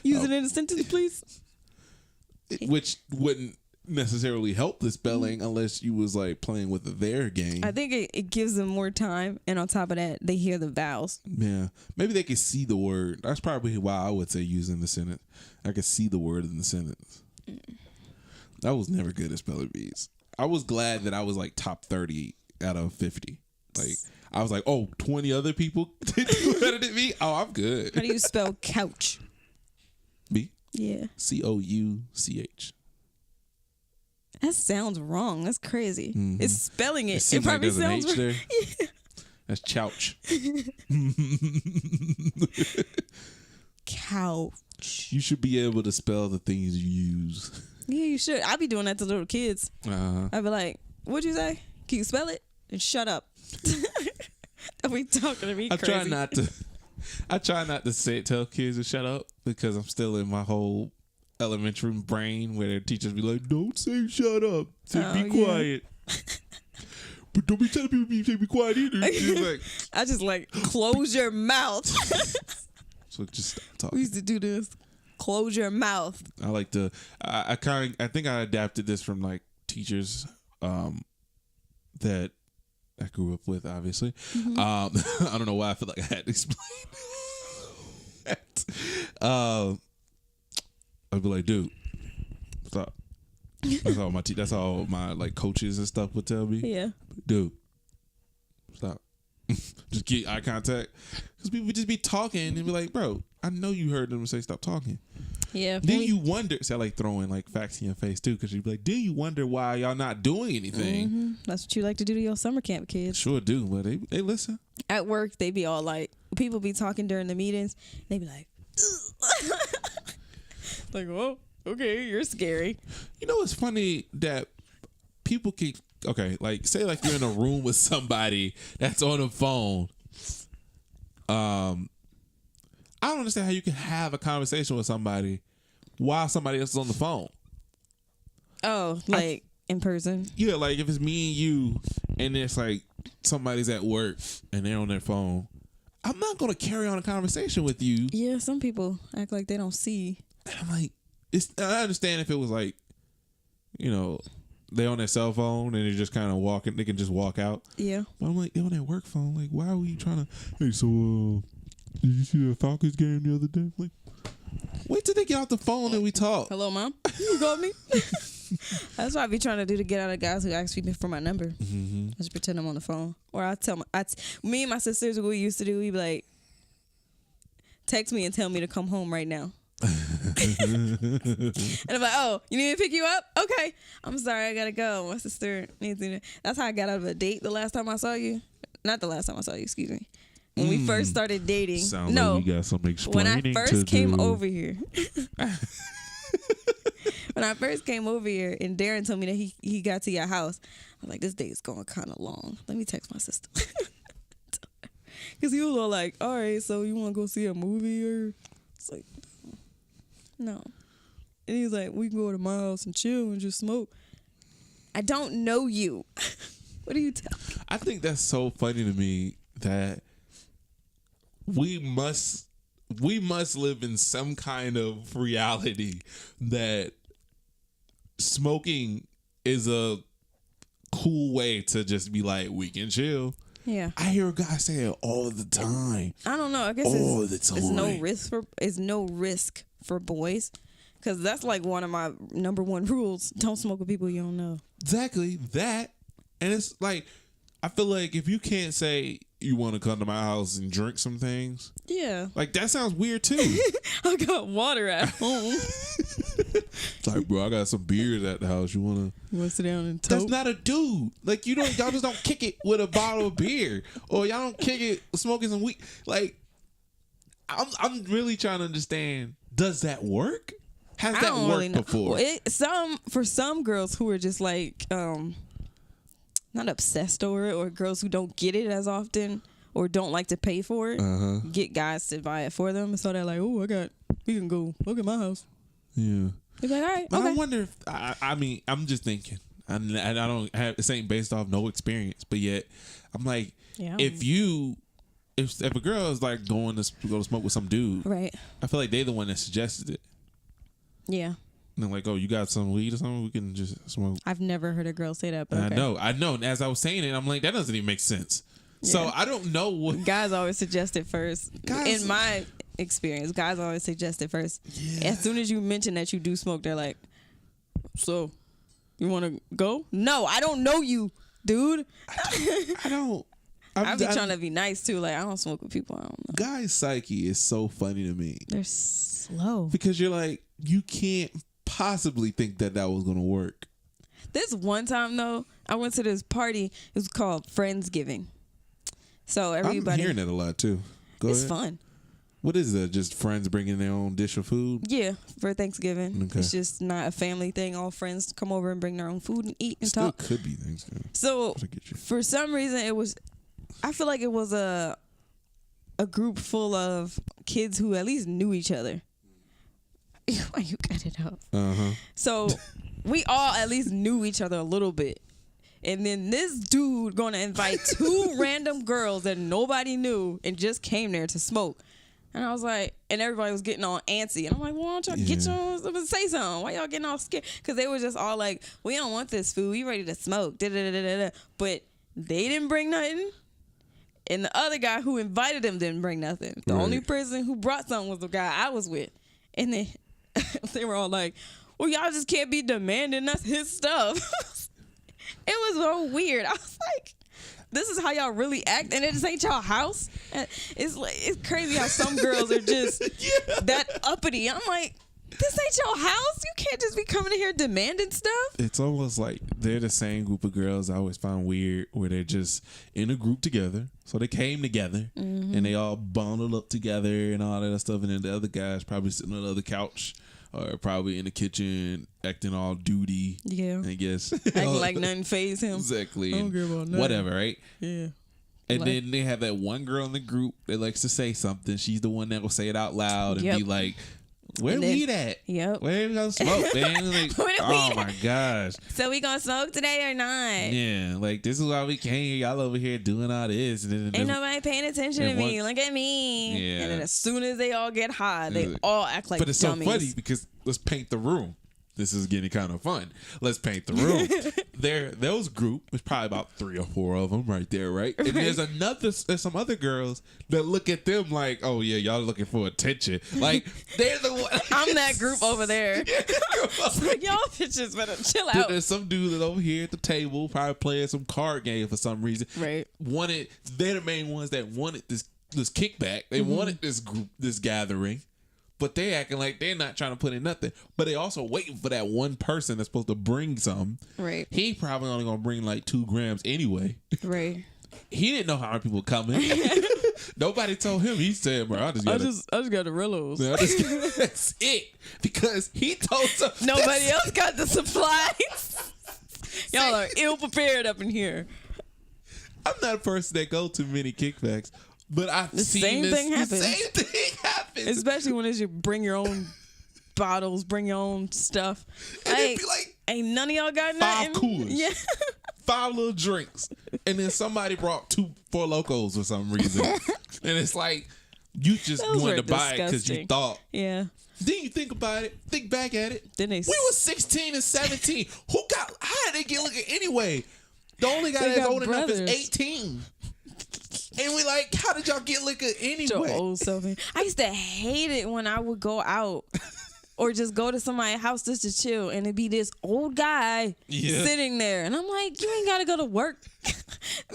Use it in a sentence, please. Which wouldn't necessarily help the spelling unless you was like playing with their game. I think it gives them more time, and on top of that, they hear the vowels. Yeah, maybe they can see the word. That's probably why I would say use in the sentence. I could see the word in the sentence. I was never good at spelling bees. I was glad that I was like top 30 out of 50. Like I was like, oh, 20 other people did better than me. Oh, I'm good. How do you spell couch? Me? Yeah. COUCH. That sounds wrong. That's crazy. Mm-hmm. It's spelling it. It probably like sounds H wrong. there. Yeah. That's chouch. couch. You should be able to spell the things you use. Yeah, you should. I be doing that to little kids. I'd be like, "What'd you say? Can you spell it?" And shut up. Don't be talking to me crazy. I try not to tell kids to shut up because I'm still in my whole elementary brain where their teachers be like, "Don't say shut up. Say be quiet." But don't be telling people to be quiet either. Like, I just like close your mouth. So just stop talking. We used to do this. Close your mouth. I like to. I think I adapted this from like teachers that I grew up with. Obviously, I don't know why I feel like I had to explain that. I'd be like, "Dude, stop." That's all my like coaches and stuff would tell me. Yeah. Dude, stop. Just keep eye contact. Because people would just be talking and be like, "Bro, I know you heard them say stop talking." Yeah. Then you wonder, I like throwing like facts in your face too, because you'd be like, "Do you wonder why y'all not doing anything?" That's what you like to do to your summer camp kids. Sure do, but they listen. At work, they be all like, people be talking during the meetings. They be like, like, "Oh, okay, you're scary." You know, it's funny that people keep, okay, like say like you're in a room with somebody that's on a phone. I don't understand how you can have a conversation with somebody while somebody else is on the phone. Oh, like in person? Yeah, like if it's me and you and it's like somebody's at work and they're on their phone, I'm not going to carry on a conversation with you. Yeah, some people act like they don't see. And I'm like, I understand if it was like, you know, they on their cell phone and they're just kind of walking, they can just walk out. Yeah. But I'm like, they're on their work phone. Like, why were you trying to, hey, so, did you see the Falcons game the other day? Like, wait till they get off the phone and we talk. Hello, Mom. You called me? That's what I be trying to do to get out of guys who ask me for my number. I just pretend I'm on the phone. Or I tell me and my sisters, what we used to do, we be like, text me and tell me to come home right now. And I'm like, "Oh, you need me to pick you up? Okay. I'm sorry, I gotta go. My sister needs me to." That's how I got out of a date the last time I saw you. Not the last time I saw you, excuse me. When we first started dating. Sounds like we got some explaining when I first came do. over here. When I first came over here and Darren told me that he got to your house, I was like, this date's going kind of long. Let me text my sister. Because he was all like, "All right, so you want to go see a movie?" Or it's like, no. And he was like, "We can go to my house and chill and just smoke." I don't know you. What are you telling me? I think that's so funny to me that we must live in some kind of reality that smoking is a cool way to just be like, we can chill. Yeah. I hear guys say it all the time. I don't know. I guess it's no risk for boys. Because that's like one of my number one rules. Don't smoke with people you don't know. Exactly that. And it's like, I feel like if you can't say you want to come to my house and drink some things. Yeah. Like, that sounds weird too. I got water at home. It's like, bro, I got some beers at the house. You want to sit down and That's not a dude. Like, y'all just don't kick it with a bottle of beer. Or y'all don't kick it smoking some weed. Like, I'm really trying to understand, does that work? Has that worked really before? For some girls who are just like not obsessed over it, or girls who don't get it as often or don't like to pay for it, get guys to buy it for them. So they're like, "Oh, we can go look at my house." Yeah. They're like, "All right." But okay. I wonder if I mean, I'm just thinking, and I don't have, this ain't based off no experience, but yet I'm like, if a girl is like go to smoke with some dude, right? I feel like they're the one that suggested it. Yeah. And they're like, "Oh, you got some weed or something? We can just smoke." I've never heard a girl say that, but okay. I know. And as I was saying it, I'm like, that doesn't even make sense. Yeah. So I don't know what guys always suggest it first. In my experience, guys always suggest it first. Yeah. As soon as you mention that you do smoke, they're like, "So, you want to go?" No, I don't know you, dude. I don't. I be trying to be nice too. Like, I don't smoke with people I don't know. Guys' psyche is so funny to me. They're slow because you're like, you can't possibly think that was gonna work. This one time though, I went to this party. It was called Friendsgiving. So everybody, I'm hearing that a lot too. It's fun. What is that? Just friends bringing their own dish of food? Yeah, for Thanksgiving. Okay. It's just not a family thing. All friends come over and bring their own food and eat and Still talk. could be Thanksgiving. So for some reason, I feel like it was a group full of kids who at least knew each other. Why you cut it up? So we all at least knew each other a little bit. And then this dude gonna invite 2 random girls that nobody knew and just came there to smoke. And I was like, and everybody was getting all antsy. And I'm like, well, why don't y'all get your, say something? Why y'all getting all scared? Because they were just all like, we don't want this food. We ready to smoke. Da-da-da-da-da. But they didn't bring nothing. And the other guy who invited them didn't bring nothing. The only person who brought something was the guy I was with. And then they were all like, well, y'all just can't be demanding us his stuff. It was so weird. I was like, this is how y'all really act, and it just ain't y'all house. It's crazy how some girls are just that uppity. I'm like, this ain't your house. You can't just be coming in here demanding stuff. It's almost like they're the same group of girls I always find weird, where they're just in a group together. So they came together and they all bundled up together and all that stuff. And then the other guys probably sitting on the other couch or probably in the kitchen acting all duty. Yeah. I guess. Acting like nothing fazed him. Exactly. I don't care about nothing. Whatever, right? Yeah. And then they have that one girl in the group that likes to say something. She's the one that will say it out loud and be like, where weed at? Yep. Where we gonna smoke, man? Like, oh my gosh. So we gonna smoke today or not? Yeah, like this is why we came here. Y'all over here doing all this. And ain't nobody paying attention to me. Look at me. Yeah. And then as soon as they all get high, they all act like dummies. But it's so funny because let's paint the room. This is getting kind of fun. Let's paint the room. Those group, there's probably about 3 or 4 of them right there, right? And there's some other girls that look at them like, oh yeah, y'all looking for attention. Like they're the one. I'm that group over there. Like, y'all bitches better chill out. There's some dude that over here at the table probably playing some card game for some reason. Right. They're the main ones that wanted this kickback. They wanted this group, this gathering. But they acting like they're not trying to put in nothing. But they also waiting for that one person that's supposed to bring some. Right. He probably only going to bring like 2 grams anyway. Right. He didn't know how many people coming. Nobody told him. He said, bro, I just got the Rillos. That's it. Because he told some. Nobody else got the supplies. Y'all are ill prepared up in here. I'm not a person that go to many kickbacks. But I've seen the same thing happens. Especially when it's you bring your own bottles, bring your own stuff. It'd be like ain't none of y'all got nothing. 5 coolers. Yeah. 5 little drinks. And then somebody brought 2 Four Locos for some reason. And it's like, you just wanted to buy it because you thought. Yeah. Then you think about it, think back at it. Then we were 16 and 17. How did they get liquor anyway? The only guy that's old enough is 18. And we like, how did y'all get liquor anyway? Your old self. I used to hate it when I would go out or just go to somebody's house just to chill, and it'd be this old guy sitting there, and I'm like, you ain't gotta go to work.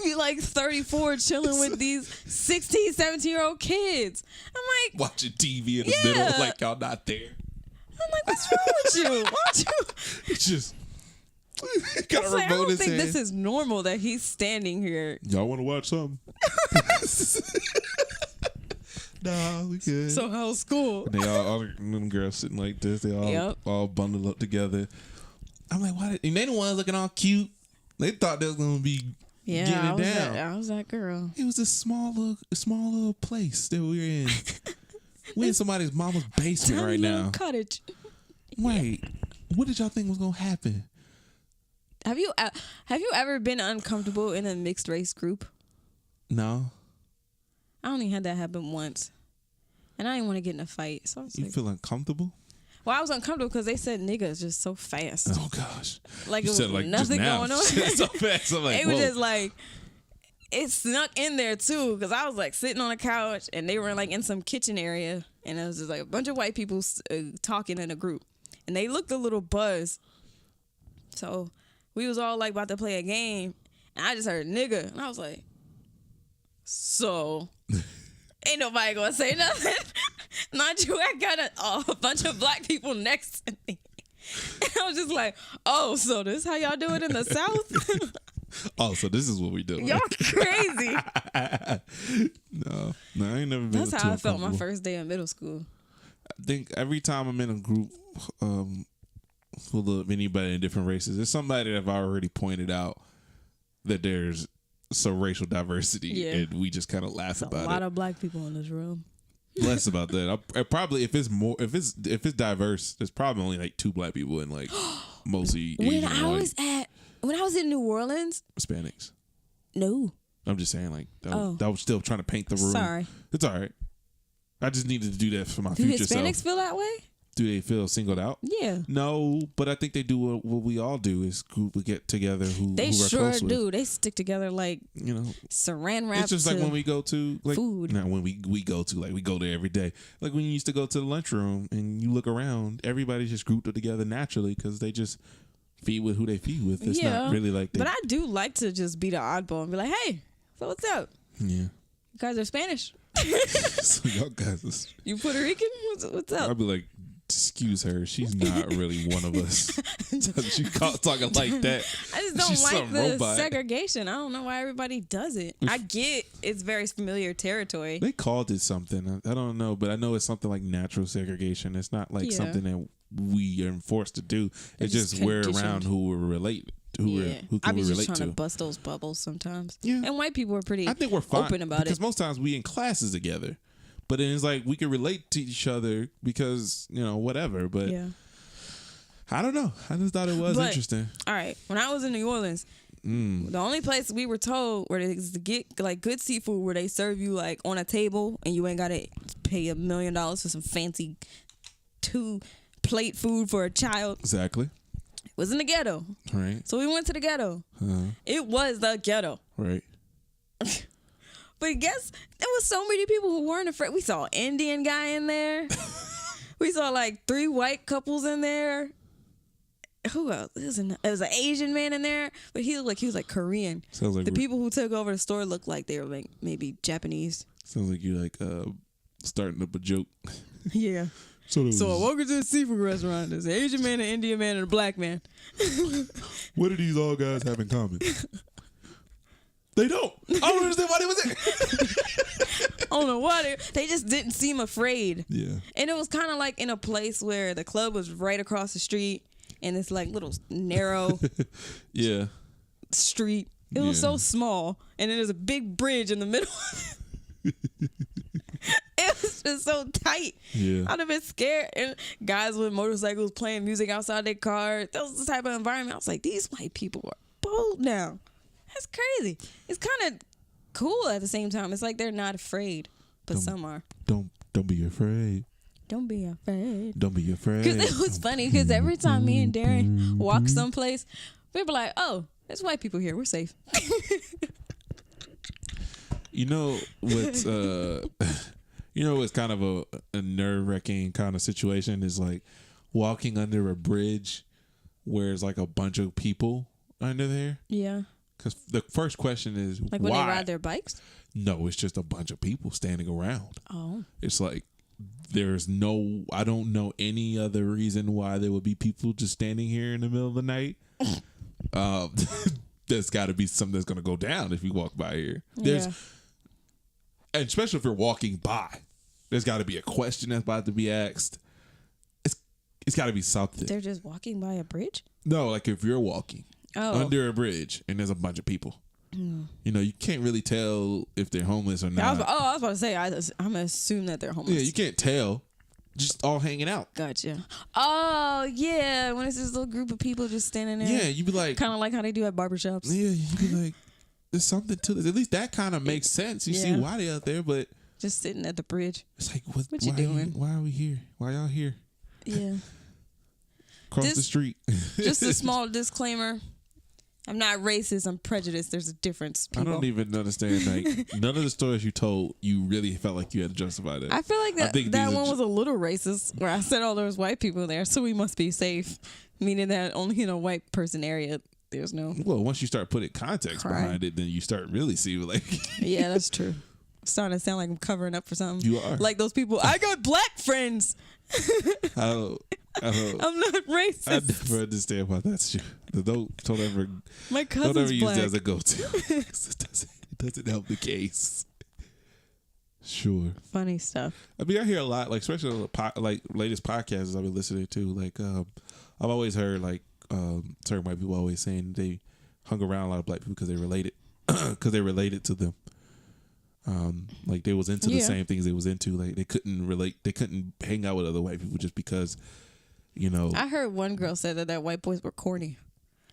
Be like 34 chilling with these 16, 17-year-old kids. I'm like, watching TV in the middle like y'all not there. I'm like, what's wrong with you? Why don't you? It's just. Got a remote I don't think this is normal that he's standing here. Y'all want to watch something? Nah, we good. So how's school? And they all them girls sitting like this. They all bundled up together. I'm like, why? And they the ones looking all cute. They thought they was gonna be getting it down. I was that girl. It was a small little place that we were in. We're in somebody's mama's basement right now. Cottage. Wait, what did y'all think was gonna happen? Have you ever been uncomfortable in a mixed race group? No. I only had that happen once, and I didn't want to get in a fight. So I was feel uncomfortable? Well, I was uncomfortable because they said niggas just so fast. Oh gosh! Like it was like nothing going on. So fast. I'm like, it was just like it snuck in there too, because I was like sitting on a couch and they were like in some kitchen area, and it was just like a bunch of white people talking in a group, and they looked a little buzzed. So we was all like about to play a game, and I just heard nigga, and I was like, so ain't nobody gonna say nothing. Not you. I got a bunch of black people next to me, and I was just like, oh, so this how y'all do it in the South? Oh, so this is what we do. Y'all crazy. No, No, I ain't never been. That's how I felt my first day in middle school. I think every time I'm in a group full of anybody in different races, there's somebody that I've already pointed out that there's some racial diversity, and we just kind of laugh about it. A lot of black people in this room. Less about that. I probably if it's diverse, there's probably only like 2 black people and like mostly Asian when I was in New Orleans, Hispanics. No, I'm just saying like that was still trying to paint the room. Sorry, it's all right. I just needed to do that for my future self. Do Hispanics feel that way? Do they feel singled out? Yeah. No, but I think they do what we all do is group get together who we're close with. They sure do. They stick together like, saran wrap. It's just like when we go to like food. Not when we go to like we go there every day. Like when you used to go to the lunchroom and you look around, everybody's just grouped together naturally because they just feed with who they feed with. It's not really like that. But I do like to just be the oddball and be like, hey, so what's up? Yeah. You guys are Spanish. So y'all guys You Puerto Rican? What's up? I'll be like, excuse her, she's not really one of us. She talking like that. I just don't like the segregation. I don't know why everybody does it. I get it's very familiar territory. They called it something. I don't know, but I know it's something like natural segregation. It's not like something that we are forced to do. It's just we're around who we're related. Who can we relate to? I be just trying to bust those bubbles sometimes. Yeah. And white people are pretty I think we're fine open about it. Because most times we in classes together. But then it's like we can relate to each other because, whatever. But I don't know. I just thought it was interesting. All right. When I was in New Orleans, the only place we were told where they get like good seafood where they serve you like on a table and you ain't got to pay $1 million for some fancy 2-plate food for a child. Exactly. It was in the ghetto. Right. So we went to the ghetto. It was the ghetto. Right. But guess there was so many people who weren't afraid. We saw an Indian guy in there. We saw like 3 white couples in there. Who else? There was an Asian man in there, but he looked like he was like Korean. Sounds like the people who took over the store looked like they were like maybe Japanese. Sounds like you're like starting up a joke. Yeah. So I walk into a seafood restaurant. There's an Asian man, an Indian man, and a black man. What do these all guys have in common? They don't. I don't understand why they was there. I don't know why they just didn't seem afraid. Yeah. And it was kind of like in a place where the club was right across the street and it's like little narrow street. It was so small and then there's a big bridge in the middle. It was just so tight. Yeah. I'd have been scared. And guys with motorcycles playing music outside their car. That was the type of environment. I was like, these white people are bold now. That's crazy. It's kind of cool at the same time. It's like they're not afraid, but some are. Don't be afraid. Don't be afraid. Don't be afraid. Because it was funny because every time me and Darren walk someplace, we be like, oh, there's white people here. We're safe. What's what's kind of a nerve-wracking kind of situation is like walking under a bridge where there's like a bunch of people under there. Yeah. Because the first question is like why? When they ride their bikes? No, it's just a bunch of people standing around. Oh. It's like I don't know any other reason why there would be people just standing here in the middle of the night. There's got to be something that's going to go down if you walk by here. And especially if you're walking by, there's got to be a question that's about to be asked. It's got to be something. They're just walking by a bridge? No, like if you're walking under a bridge and there's a bunch of people. You can't really tell if they're homeless or not. I was about to say, I'm going to assume that they're homeless. Yeah, you can't tell. Just all hanging out. Gotcha. Oh, yeah. When it's this little group of people just standing there. Yeah, you'd be like. Kind of like how they do at barbershops. Yeah, you'd be like, there's something to this. At least that kind of makes sense. You see why they're out there, but. Just sitting at the bridge. It's like, what you doing? Why are we here? Why y'all here? Yeah. Cross the street. Just a small disclaimer. I'm not racist. I'm prejudiced. There's a difference. People. I don't even understand. Like none of the stories you told, you really felt like you had to justify that. I feel like that one was a little racist, where I said, "Oh, there was white people there, so we must be safe," meaning that only in a white person area there's no. Well, once you start putting context behind it, then you start really seeing like. Yeah, that's true. It's starting to sound like I'm covering up for something. You are like those people. I got black friends. I'm not racist. I never understand why that's true. Don't ever. My cousin's don't ever black. use that as a go-to. It doesn't help the case. Sure. Funny stuff. I mean, I hear a lot, like especially like latest podcasts I've been listening to. Like, I've always heard like certain white people always saying they hung around a lot of black people because they related, because they related to them. Like they was into the same things they was into. Like they couldn't relate. They couldn't hang out with other white people just because, you know. I heard one girl said that white boys were corny.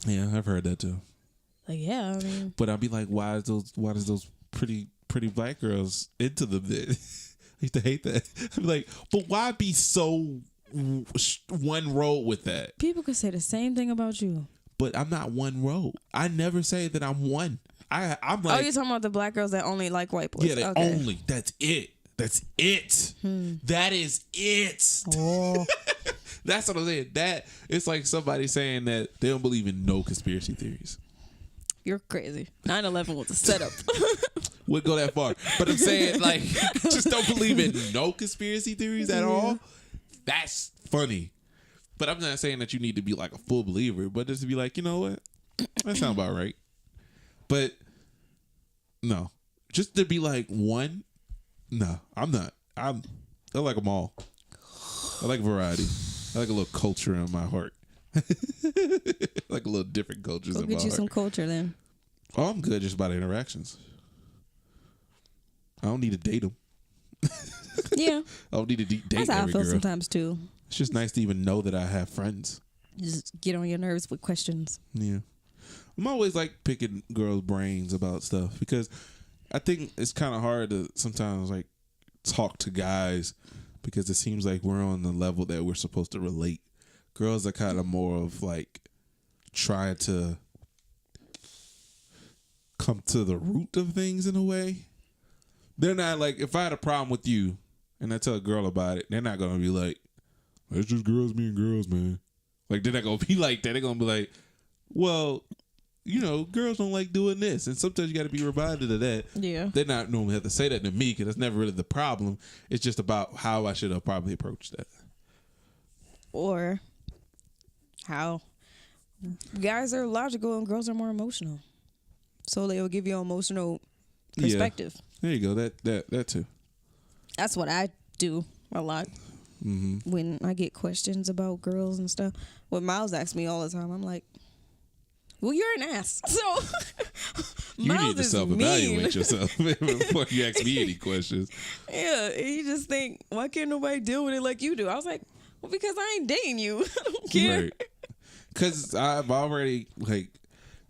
Yeah, I've heard that too. Like, yeah, I mean. But I'd be like, why is those pretty black girls into them then? I used to hate that. I'd be like, but why be so one road with that? People could say the same thing about you. But I'm not one road. I never say that I'm one. I'm like, oh, you're talking about the black girls that only like white boys? Yeah, they only. That's it. That's it. That is it. Oh. That's what I'm saying. That it's like somebody saying that they don't believe in no conspiracy theories. You're crazy. 9/11 was a setup. Wouldn't go that far. But I'm saying, like, just don't believe in no conspiracy theories at all. That's funny. But I'm not saying that you need to be like a full believer, but just to be like, you know what? That sounds about right. But no. Just to be like one, no, I'm not. I like them all. I like variety. I like a little culture in my heart. Like a little different cultures in my heart. Go get you some culture then. Oh, I'm good just by the interactions. I don't need to date them. Yeah. I don't need to date That's how every I feel girl. sometimes too. It's just nice to even know that I have friends. Just get on your nerves with questions. Yeah. I'm always like picking girls' brains about stuff because I think it's kind of hard to sometimes like talk to guys because it seems like we're on the level that we're supposed to relate. Girls are kind of more of like trying to come to the root of things in a way. They're not like, if I had a problem with you and I tell a girl about it, they're not going to be like, it's just girls being girls, man. Like, they're not going to be like that. They're going to be like, well, you know, girls don't like doing this. And sometimes you got to be reminded of that. Yeah. They're not normally have to say that to me because that's never really the problem. It's just about how I should have probably approached that. Or how guys are logical and girls are more emotional. So they will give you an emotional perspective. Yeah. There you go. That too. That's what I do a lot. Mm-hmm. When I get questions about girls and stuff. What Miles asks me all the time, I'm like, well, you're an ass. So you Miles need to self-evaluate yourself before you ask me any questions. Yeah, you just think, why can't nobody deal with it like you do? I was like, well, because I ain't dating you. I don't care. Right. Because I've already, like,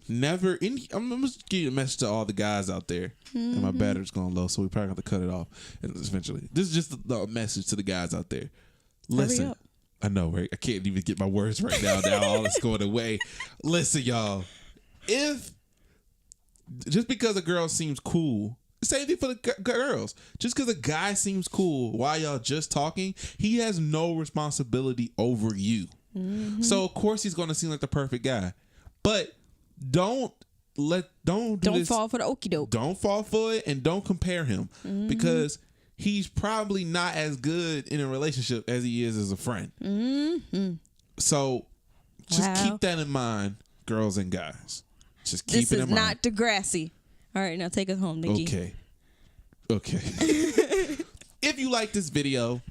never, I'm just giving a message to all the guys out there. Mm-hmm. And my battery's going low, so we probably have to cut it off eventually. This is just the message to the guys out there. Listen. I know, right? I can't even get my words right now. Now all is going away. Listen, y'all. Just because a girl seems cool, same thing for the girls. Just because a guy seems cool while y'all just talking, he has no responsibility over you. Mm-hmm. So of course he's going to seem like the perfect guy. But don't fall for the okie doke. Don't fall for it and don't compare him because he's probably not as good in a relationship as he is as a friend. Mm-hmm. So just keep that in mind, girls and guys. Just keep it in mind. This is not Degrassi. All right, now take us home, Nikki. Okay. If you like this video,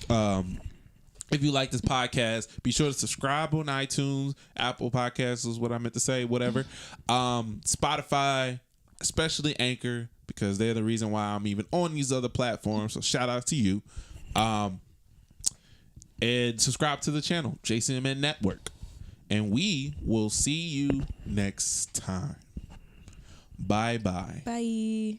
if you like this podcast, be sure to subscribe on iTunes, Apple Podcasts is what I meant to say, whatever. Spotify, especially Anchor, because they're the reason why I'm even on these other platforms. So shout out to you. And subscribe to the channel, JCMN Network. And we will see you next time. Bye-bye. Bye.